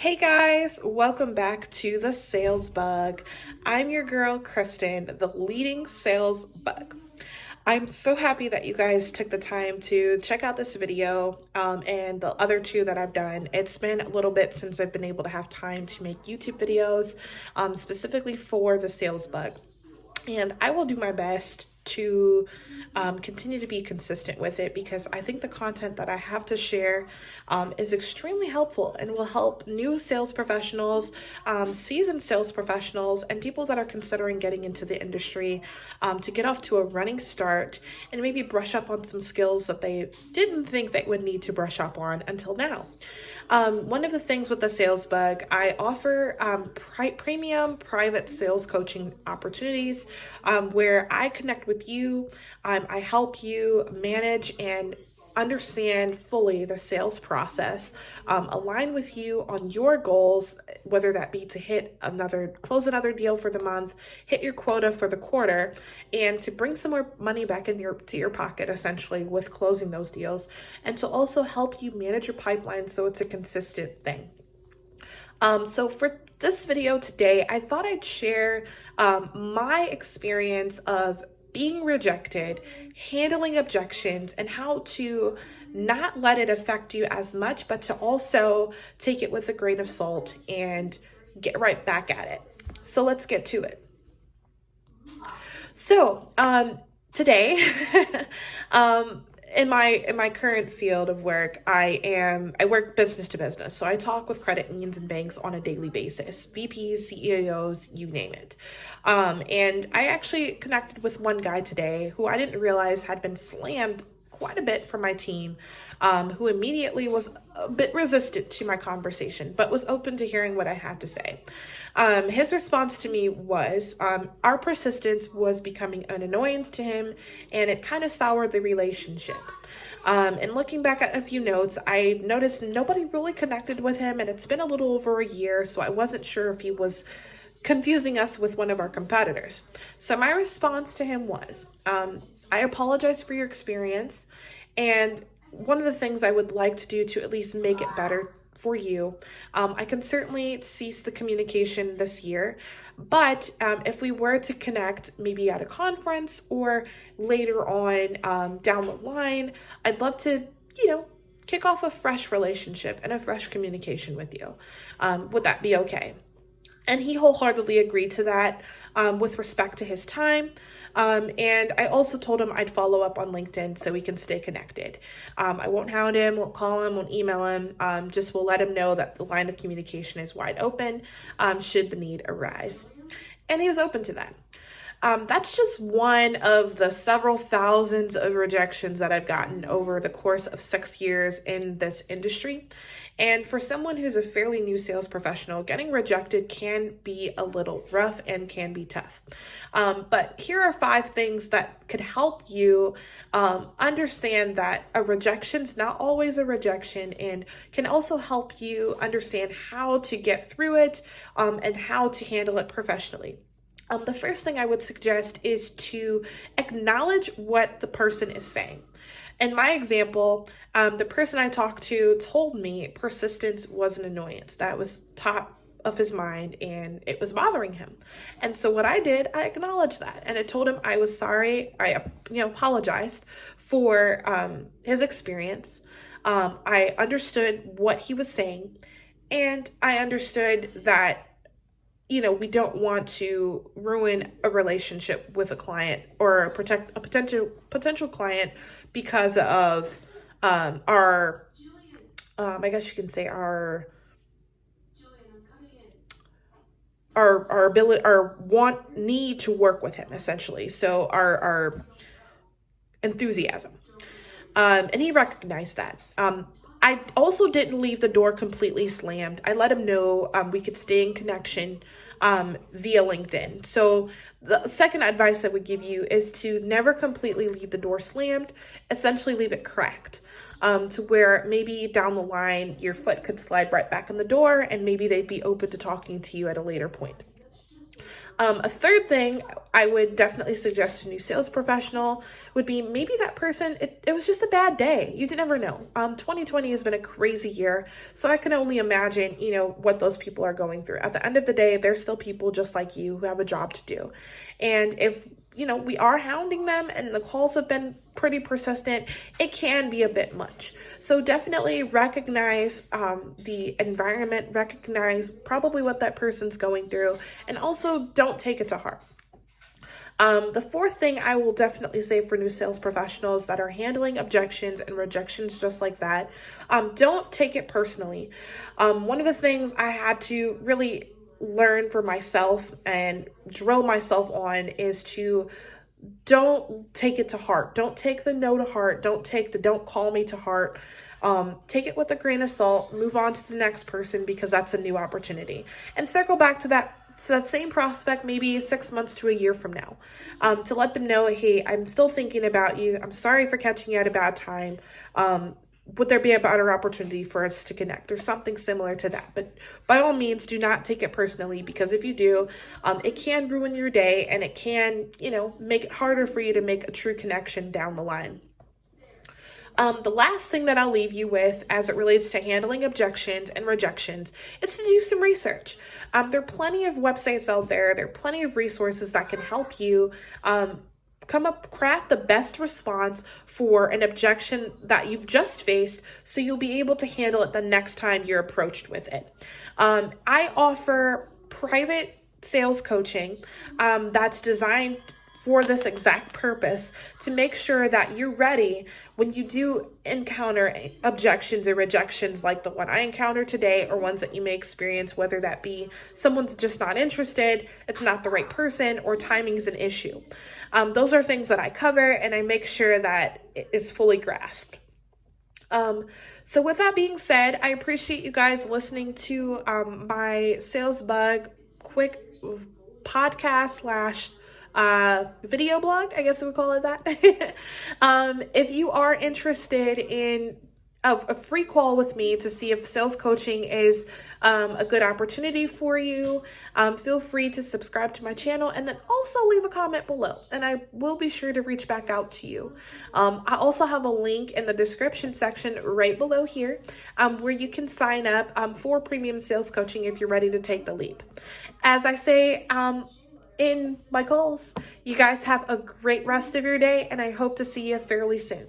Hey guys, welcome back to the Sales Bug. I'm your girl, Kristen, the leading sales bug. I'm so happy that you guys took the time to check out this video and the other two that I've done. It's been a little bit since I've been able to have time to make YouTube videos specifically for the Sales Bug. And I will do my best to continue to be consistent with it because I think the content that I have to share is extremely helpful and will help new sales professionals, seasoned sales professionals, and people that are considering getting into the industry to get off to a running start and maybe brush up on some skills that they didn't think they would need to brush up on until now. One of the things with the Sales Bug, I offer premium private sales coaching opportunities where I connect with you. I help you manage and understand fully the sales process, align with you on your goals, whether that be to close another deal for the month, hit your quota for the quarter, and to bring some more money back to your pocket, essentially, with closing those deals, and to also help you manage your pipeline so it's a consistent thing. So for this video today, I thought I'd share my experience of being rejected, handling objections, and how to not let it affect you as much, but to also take it with a grain of salt and get right back at it. So let's get to it. So today, in my current field of work, I work business to business. So I talk with credit unions and banks on a daily basis, VPs, CEOs, you name it. And I actually connected with one guy today who I didn't realize had been slammed quite a bit from my team, who immediately was a bit resistant to my conversation, but was open to hearing what I had to say. His response to me was, our persistence was becoming an annoyance to him, and it kind of soured the relationship. And looking back at a few notes, I noticed nobody really connected with him, and it's been a little over a year, so I wasn't sure if he was confusing us with one of our competitors. So my response to him was, I apologize for your experience, and one of the things I would like to do to at least make it better for you, I can certainly cease the communication this year, but if we were to connect maybe at a conference or later on down the line, I'd love to, kick off a fresh relationship and a fresh communication with you. Would that be okay? And he wholeheartedly agreed to that with respect to his time. And I also told him I'd follow up on LinkedIn so we can stay connected. I won't hound him, won't call him, won't email him. Just will let him know that the line of communication is wide open should the need arise. And he was open to that. That's just one of the several thousands of rejections that I've gotten over the course of 6 years in this industry. And for someone who's a fairly new sales professional, getting rejected can be a little rough and can be tough. But here are 5 things that could help you understand that a rejection's not always a rejection, and can also help you understand how to get through it and how to handle it professionally. The first thing I would suggest is to acknowledge what the person is saying. In my example, the person I talked to told me persistence was an annoyance. That was top of his mind and it was bothering him. And so what I did, I acknowledged that and I told him I was sorry. I apologized for his experience. I understood what he was saying, and I understood that we don't want to ruin a relationship with a client or protect a potential client because of our I guess you can say our ability, our need to work with him, essentially. So our enthusiasm. And he recognized that. I also didn't leave the door completely slammed. I let him know we could stay in connection via LinkedIn. So the second advice I would give you is to never completely leave the door slammed, essentially leave it cracked, to where maybe down the line your foot could slide right back in the door and maybe they'd be open to talking to you at a later point. A third thing I would definitely suggest to a new sales professional would be maybe that person, it was just a bad day. You never know. 2020 has been a crazy year, so I can only imagine, what those people are going through. At the end of the day, they're still people just like you who have a job to do. And if we are hounding them and the calls have been pretty persistent, it can be a bit much. So definitely recognize the environment, recognize probably what that person's going through, and also don't take it to heart. The fourth thing I will definitely say for new sales professionals that are handling objections and rejections just like that, don't take it personally. One of the things I had to really learn for myself and drill myself on is to don't take it to heart. Don't take the no to heart. Don't take the don't call me to heart. Take it with a grain of salt, move on to the next person because that's a new opportunity, and circle back to that same prospect maybe 6 months to a year from now, to let them know, hey, I'm still thinking about you. I'm sorry for catching you at a bad time. Would there be a better opportunity for us to connect or something similar to that? But by all means, do not take it personally, because if you do, it can ruin your day, and it can, make it harder for you to make a true connection down the line. The last thing that I'll leave you with as it relates to handling objections and rejections is to do some research. There are plenty of websites out there. There are plenty of resources that can help you craft the best response for an objection that you've just faced, so you'll be able to handle it the next time you're approached with it. I offer private sales coaching that's designed for this exact purpose, to make sure that you're ready when you do encounter objections or rejections like the one I encountered today, or ones that you may experience, whether that be someone's just not interested, it's not the right person, or timing's an issue. Those are things that I cover, and I make sure that it is fully grasped. So with that being said, I appreciate you guys listening to my Sales Bug quick podcast / video blog, I guess we would call it that. If you are interested in a free call with me to see if sales coaching is a good opportunity for you, feel free to subscribe to my channel, and then also leave a comment below, and I will be sure to reach back out to you. I also have a link in the description section right below here, where you can sign up for premium sales coaching if you're ready to take the leap. As I say in my calls, you guys have a great rest of your day, and I hope to see you fairly soon.